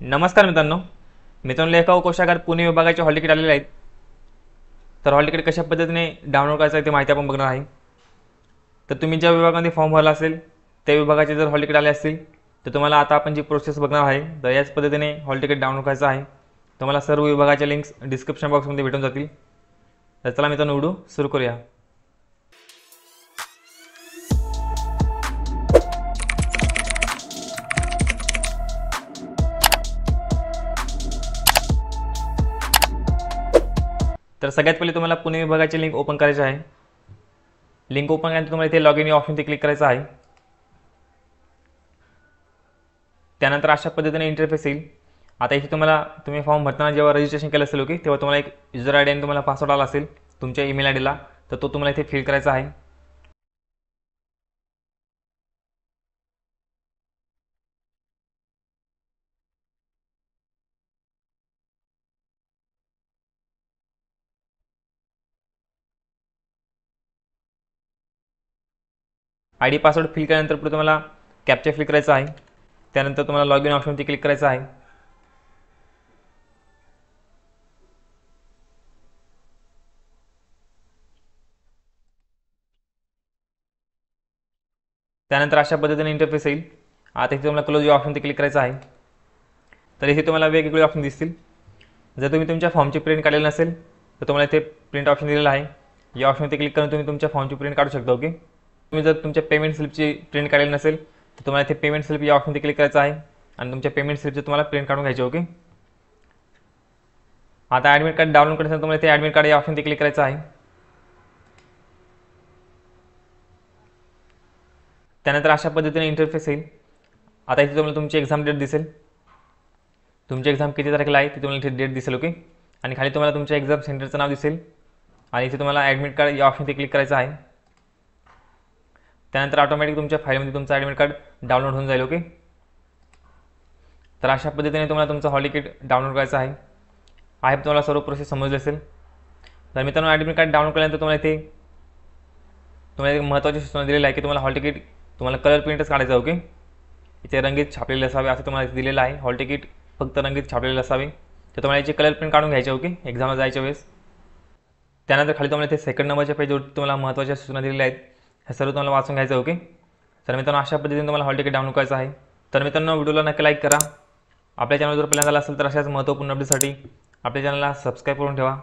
नमस्कार मित्रांनो एका कोशागार पुणे विभागाचे हॉल तिकीट आलेले आहेत। तर हॉल तिकीट कशा पद्धतीने डाउनलोड करायचं आहे ते माहिती आपण बघणार आहे। तर तुम्ही ज्या विभागामध्ये फॉर्म भरला असेल त्या विभागाचे जर हॉल तिकीट आले असतील तर तुम्हाला आता आपण जी प्रोसेस बघणार आहे तर याच पद्धतीने हॉल तिकीट डाउनलोड करायचं आहे। तुम्हाला सर्व विभागाच्या लिंक्स डिस्क्रिप्शन बॉक्समध्ये भेटून जातील। तर चला मित्रांनो व्हिडिओ सुरू करूया। तर सगळ्यात पहिले तुम्हाला पुणे विभागाची लिंक ओपन करायची आहे। लिंक ओपन केल्यानंतर तुम्हाला इथे लॉग इन या ऑप्शनवर क्लिक करायचं आहे। त्यानंतर अशा पद्धतीने इंटरफेस येईल। आता इथे तुम्ही फॉर्म भरताना जेव्हा रजिस्ट्रेशन केलं असेल तेव्हा तुम्हाला एक युजर आयडी आणि तुम्हाला पासवर्ड आला असेल तुमच्या ईमेल आयडीला, तर तो तुम्हाला इथे फिल करायचा आहे। आयडी पासवर्ड फिल केल्यानंतर पुढे तुम्हाला कॅप्चा फिल करायचा आहे। त्यानंतर तुम्हाला लॉग इन ऑप्शनवरती क्लिक करायचं आहे। त्यानंतर अशा पद्धतीने इंटरफेस येईल। आता इथे तुम्हाला क्लोज या ऑप्शनवरती क्लिक करायचं आहे। तर इथे तुम्हाला वेगवेगळे ऑप्शन दिसतील। जर तुम्ही तुमच्या फॉर्मची प्रिंट काढलेली नसेल तर तुम्हाला इथे प्रिंट ऑप्शन दिलेला आहे। या ऑप्शनवरती क्लिक करून तुम्ही तुमच्या फॉर्मची प्रिंट काढू शकता। ओके, तुम्ही जर तुमच्या पेमेंट स्लिपची प्रिंट काढलेली नसेल तर तुम्हाला इथे पेमेंट स्लिप या ऑप्शनवरती क्लिक करायचं आहे आणि तुमच्या पेमेंट स्लिपची तुम्हाला प्रिंट काढून घ्यायची। ओके, आता ॲडमिट कार्ड डाउनलोड करण्यासाठी तुम्हाला इथे ॲडमिट कार्ड या ऑप्शनवरती क्लिक करायचं आहे। त्यानंतर अशा पद्धतीने इंटरफेस येईल। आता इथे तुम्हाला तुमची एक्झाम डेट दिसेल। तुमची एक्झाम किती तारखेला आहे ती तुम्हाला इथे डेट दिसेल। ओके, आणि खाली तुम्हाला तुमच्या एक्झाम सेंटरचं नाव दिसेल आणि इथे तुम्हाला ॲडमिट कार्ड या ऑप्शनवरती क्लिक करायचं आहे। त्यानंतर ऑटोमॅटिक तुमच्या फाईलमध्ये तुमचं ॲडमिट कार्ड डाउनलोड होऊन जाईल। ओके, तर अशा पद्धतीने तुम्हाला तुमचं हॉल तिकीट डाउनलोड करायचं आहे। तुम्हाला सर्व प्रोसेस समजली असेल। तर मित्रांनो, ॲडमिट कार्ड डाउनलोड केल्यानंतर तुम्हाला एक महत्त्वाची सूचना दिलेली आहे की तुम्हाला हॉल तिकीट तुम्हाला कलर प्रिंटच काढायचं आहे। ओके, इथे रंगीत छापलेले असावे असं तुम्हाला दिलेलं आहे। हॉल तिकीट फक्त रंगीत छापलेले असावे, तर तुम्हाला याची कलर प्रिंट काढून घ्यायची। ओके, एक्झामला जायच्या वेळेस। त्यानंतर खाली तुम्हाला इथे सेकंड नंबरच्या पेजवर तुम्हाला महत्त्वाच्या सूचना दिलेल्या आहेत, हे सर्व तुम्हाला वाचून घ्यायचं। ओके, तर मित्रांनो अशा पद्धतीने तुम्हाला हॉल तिकीट डाउनलोड करायचं आहे। तर मित्रांनो, व्हिडिओला नक्की लाईक करा। आपल्या चॅनल जर पहिल्यांदा असेल तर अशाच महत्त्वपूर्ण अपडेटसाठी आपल्या चॅनलला सबस्क्राईब करून ठेवा।